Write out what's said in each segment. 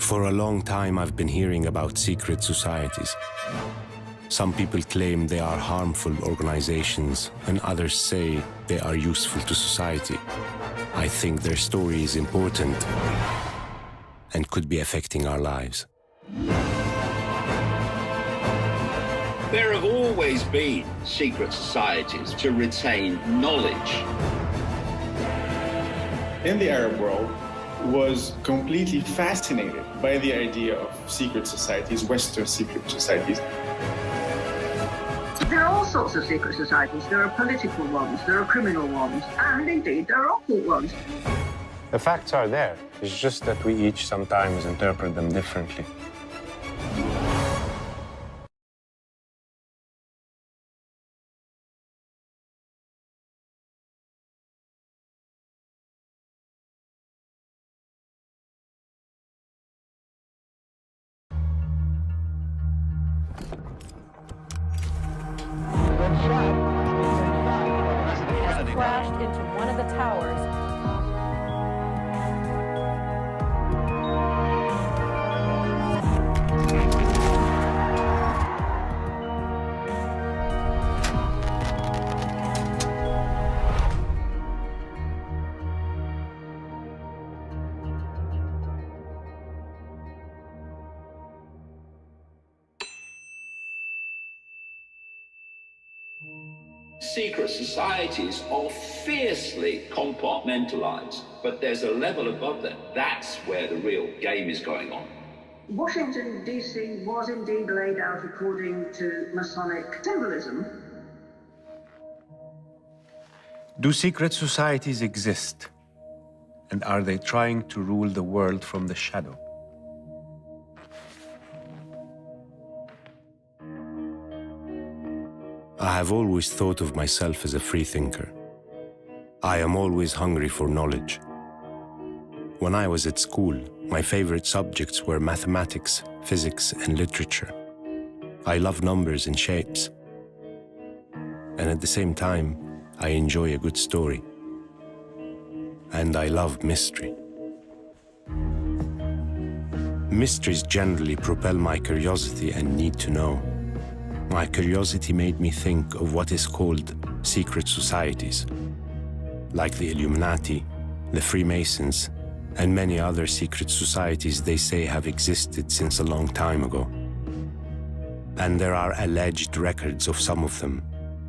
For a long time, I've been hearing about secret societies. Some people claim they are harmful organizations, and others say they are useful to society. I think their story is important and could be affecting our lives. There have always been secret societies to retain knowledge. In the Arab world, was completely fascinated by the idea of secret societies, Western secret societies. There are all sorts of secret societies. There are political ones, there are criminal ones, and indeed there are occult ones. The facts are there. It's just that we each sometimes interpret them differently. Crashed into one of the towers. Secret societies are fiercely compartmentalized, but there's a level above them. That's where the real game is going on. Washington, D.C. was indeed laid out according to Masonic symbolism. Do secret societies exist? And are they trying to rule the world from the shadow? I have always thought of myself as a free thinker. I am always hungry for knowledge. When I was at school, my favorite subjects were mathematics, physics, and literature. I love numbers and shapes. And at the same time, I enjoy a good story. And I love mystery. Mysteries generally propel my curiosity and need to know. My curiosity made me think of what is called secret societies, like the Illuminati, the Freemasons, and many other secret societies they say have existed since a long time ago. And there are alleged records of some of them,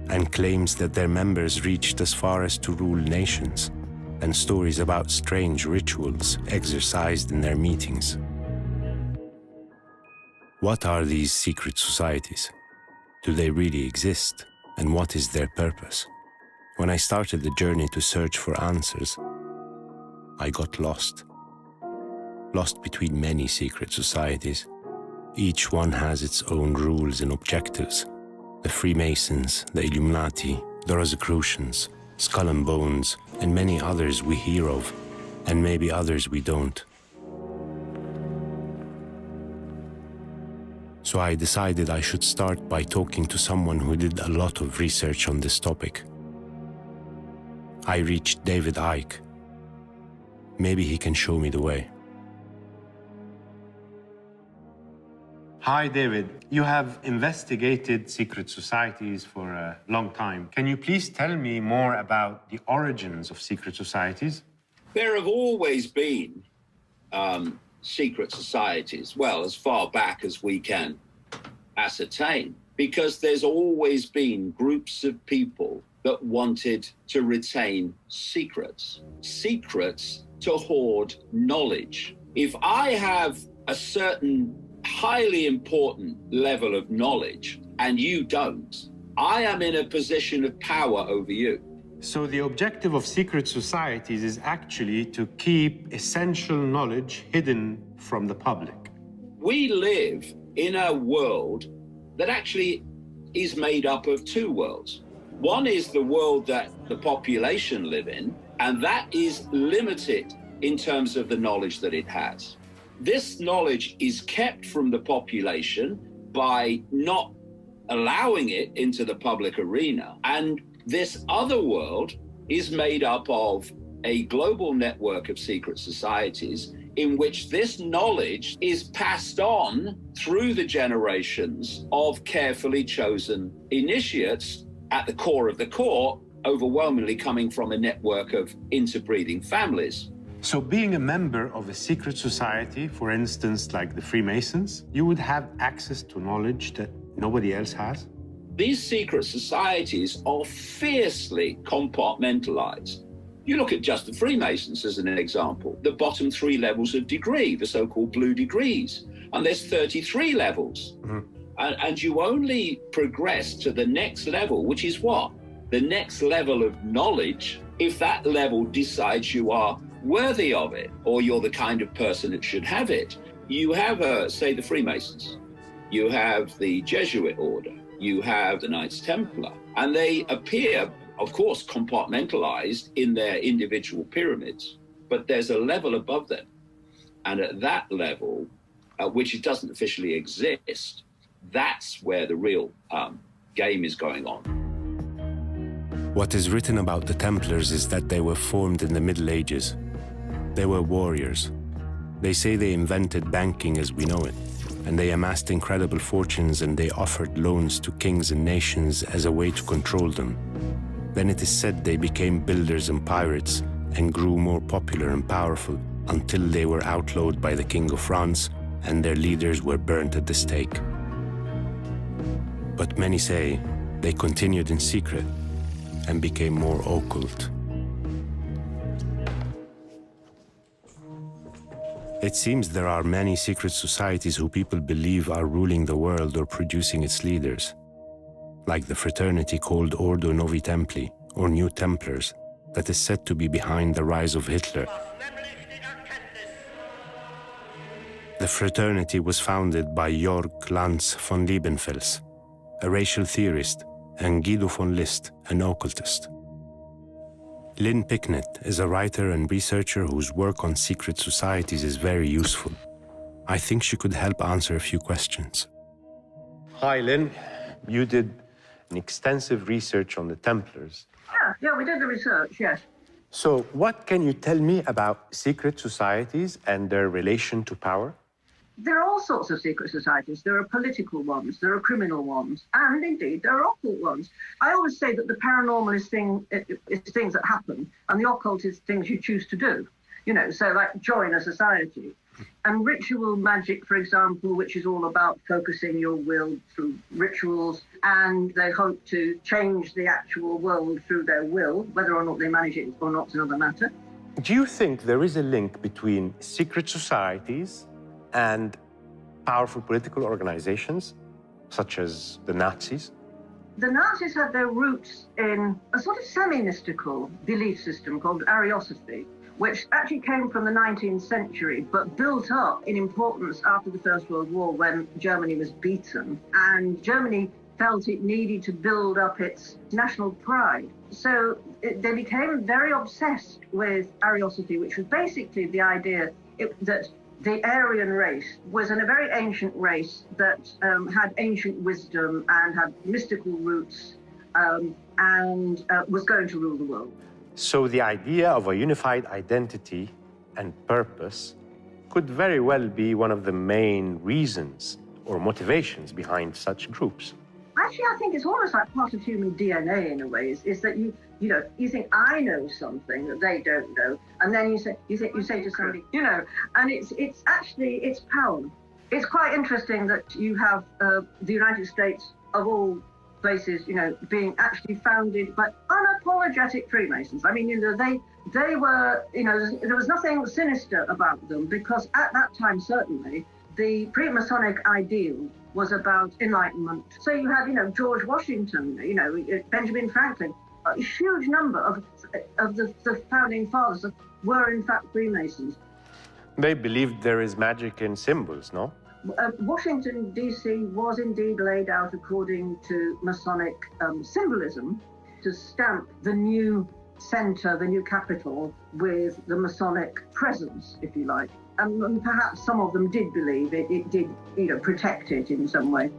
and claims that their members reached as far as to rule nations, and stories about strange rituals exercised in their meetings. What are these secret societies? Do they really exist? And what is their purpose? When I started the journey to search for answers, I got lost. Lost between many secret societies. Each one has its own rules and objectives. The Freemasons, the Illuminati, the Rosicrucians, Skull and Bones, and many others we hear of, and maybe others we don't. So I decided I should start by talking to someone who did a lot of research on this topic. I reached David Icke. Maybe he can show me the way. Hi, David. You have investigated secret societies for a long time. Can you please tell me more about the origins of secret societies? There have always been secret societies, well, as far back as we can ascertain, because there's always been groups of people that wanted to retain secrets, secrets to hoard knowledge. If I have a certain highly important level of knowledge and you don't, I am in a position of power over you. So the objective of secret societies is actually to keep essential knowledge hidden from the public. We live in a world that actually is made up of two worlds. One is the world that the population live in, and that is limited in terms of the knowledge that it has. This knowledge is kept from the population by not allowing it into the public arena. And this other world is made up of a global network of secret societies in which this knowledge is passed on through the generations of carefully chosen initiates at the core of the core, overwhelmingly coming from a network of interbreeding families. So being a member of a secret society, for instance, like the Freemasons, you would have access to knowledge that nobody else has? These secret societies are fiercely compartmentalized. You look at just the Freemasons as an example, the bottom 3 levels of degree, the so-called blue degrees, and there's 33 levels. And you only progress to the next level, which is what? The next level of knowledge, if that level decides you are worthy of it, or you're the kind of person that should have it. You have, say, the Freemasons, you have the Jesuit order, you have the Knights Templar, and they appear, of course, compartmentalized in their individual pyramids, but there's a level above them. And at that level, which it doesn't officially exist, that's where the real game is going on. What is written about the Templars is that they were formed in the Middle Ages. They were warriors. They say they invented banking as we know it, and they amassed incredible fortunes, and they offered loans to kings and nations as a way to control them. Then it is said they became builders and pirates and grew more popular and powerful until they were outlawed by the King of France and their leaders were burnt at the stake. But many say they continued in secret and became more occult. It seems there are many secret societies who people believe are ruling the world or producing its leaders, like the fraternity called Ordo Novi Templi, or New Templars, that is said to be behind the rise of Hitler. The fraternity was founded by Jörg Lanz von Liebenfels, a racial theorist, and Guido von List, an occultist. Lynn Picknett is a writer and researcher whose work on secret societies is very useful. I think she could help answer a few questions. Hi, Lynn. You did an extensive research on the Templars. Yeah, we did the research, yes. So what can you tell me about secret societies and their relation to power? There are all sorts of secret societies. There are political ones, there are criminal ones, and indeed there are occult ones. I always say that the paranormal is things that happen, and the occult is things you choose to do. You know, so like join a society. And ritual magic, for example, which is all about focusing your will through rituals, and they hope to change the actual world through their will, whether or not they manage it or not is another matter. Do you think there is a link between secret societies and powerful political organizations, such as the Nazis? The Nazis had their roots in a sort of semi-mystical belief system called Ariosophy, which actually came from the 19th century, but built up in importance after the First World War when Germany was beaten. And Germany felt it needed to build up its national pride. So they became very obsessed with Ariosophy, which was basically the idea that the Aryan race was a very ancient race that had ancient wisdom and had mystical roots and was going to rule the world. So the idea of a unified identity and purpose could very well be one of the main reasons or motivations behind such groups. Actually, I think it's almost like part of human DNA in a way, is that you think I know something that they don't know, and then you say to somebody, and it's power. It's quite interesting that you have the United States of all places, being actually founded by unapologetic Freemasons. I mean, they were, there was nothing sinister about them, because at that time, certainly, the pre-Masonic ideal was about enlightenment. So you had, George Washington, Benjamin Franklin, a huge number of the founding fathers were in fact Freemasons. They believed there is magic in symbols, no? Washington, D.C. was indeed laid out according to Masonic symbolism to stamp the new center, the new capital, with the Masonic presence, if you like. And perhaps some of them did believe it did, protect it in some way.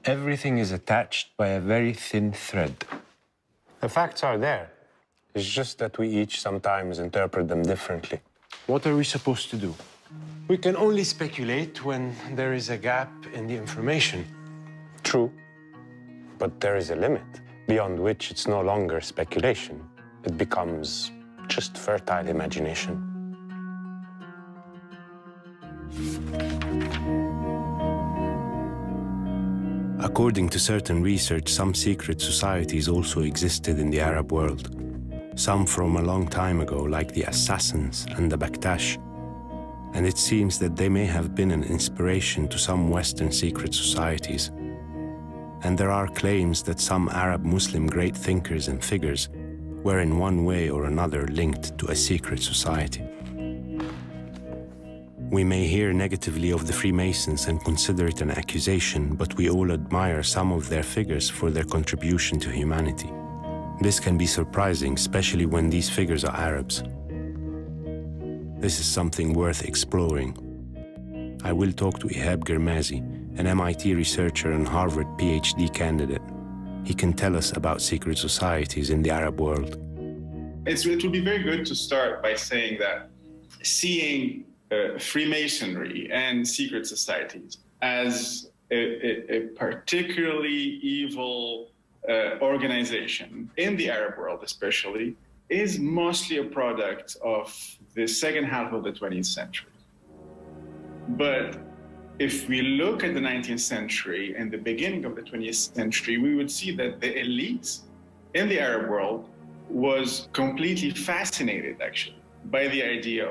Everything is attached by a very thin thread. The facts are there. It's just that we each sometimes interpret them differently. What are we supposed to do? We can only speculate when there is a gap in the information. True, but there is a limit, beyond which it's no longer speculation. It becomes just fertile imagination. According to certain research, some secret societies also existed in the Arab world. Some from a long time ago, like the Assassins and the Baktash. And it seems that they may have been an inspiration to some Western secret societies. And there are claims that some Arab Muslim great thinkers and figures were in one way or another linked to a secret society. We may hear negatively of the Freemasons and consider it an accusation, but we all admire some of their figures for their contribution to humanity. This can be surprising, especially when these figures are Arabs. This is something worth exploring. I will talk to Ihab Germazi, an MIT researcher and Harvard PhD candidate. He can tell us about secret societies in the Arab world. It will be very good to start by saying that seeing Freemasonry and secret societies as a particularly evil organization in the Arab world especially is mostly a product of the second half of the 20th century. But if we look at the 19th century and the beginning of the 20th century, we would see that the elites in the Arab world was completely fascinated, actually, by the idea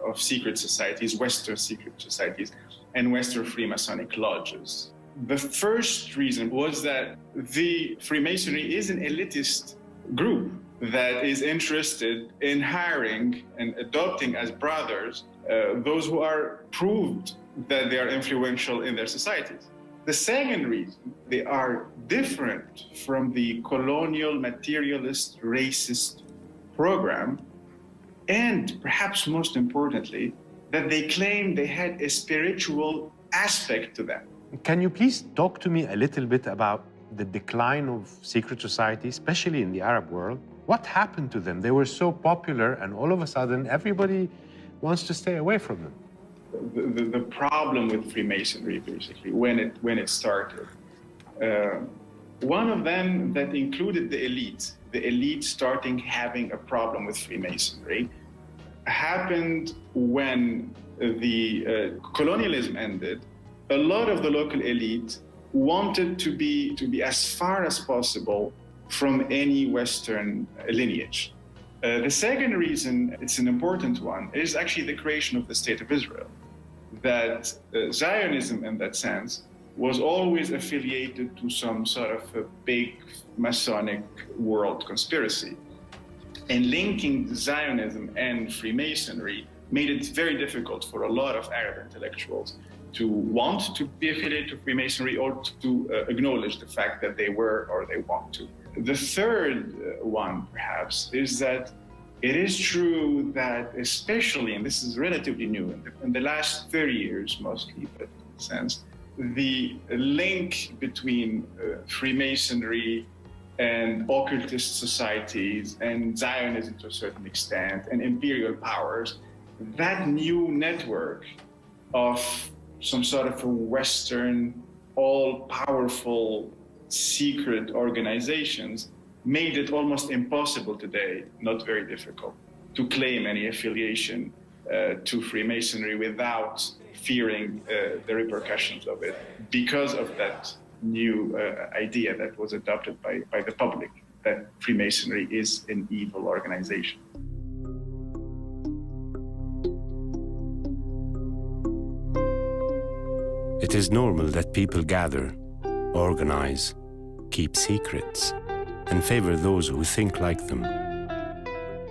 of secret societies, Western secret societies, and Western Freemasonic lodges. The first reason was that the Freemasonry is an elitist group that is interested in hiring and adopting as brothers those who are proved that they are influential in their societies. The second reason, they are different from the colonial, materialist, racist program, and perhaps most importantly, that they claim they had a spiritual aspect to them. Can you please talk to me a little bit about the decline of secret societies, especially in the Arab world? What happened to them? They were so popular, and all of a sudden, everybody wants to stay away from them. The problem with Freemasonry, basically, when it started, one of them that included the elite starting having a problem with Freemasonry, happened when the colonialism ended. A lot of the local elite wanted to be as far as possible from any Western lineage. The second reason, it's an important one, is actually the creation of the State of Israel. That Zionism, in that sense, was always affiliated to some sort of a big Masonic world conspiracy. And linking Zionism and Freemasonry made it very difficult for a lot of Arab intellectuals to want to be affiliated to Freemasonry or to acknowledge the fact that they were or they want to. The third one, perhaps, is that it is true that, especially, and this is relatively new, in the last 30 years mostly, but in a sense, the link between Freemasonry and occultist societies and Zionism to a certain extent and imperial powers, that new network of some sort of a Western, all-powerful secret organizations made it almost impossible today, not very difficult, to claim any affiliation to Freemasonry without fearing the repercussions of it because of that new idea that was adopted by the public, that Freemasonry is an evil organization. It is normal that people gather, organize, keep secrets, and favor those who think like them.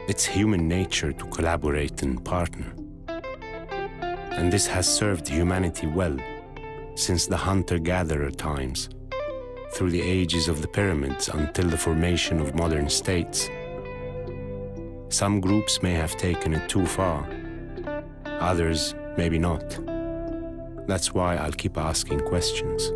It's human nature to collaborate and partner. And this has served humanity well since the hunter-gatherer times, through the ages of the pyramids until the formation of modern states. Some groups may have taken it too far, others maybe not. That's why I'll keep asking questions.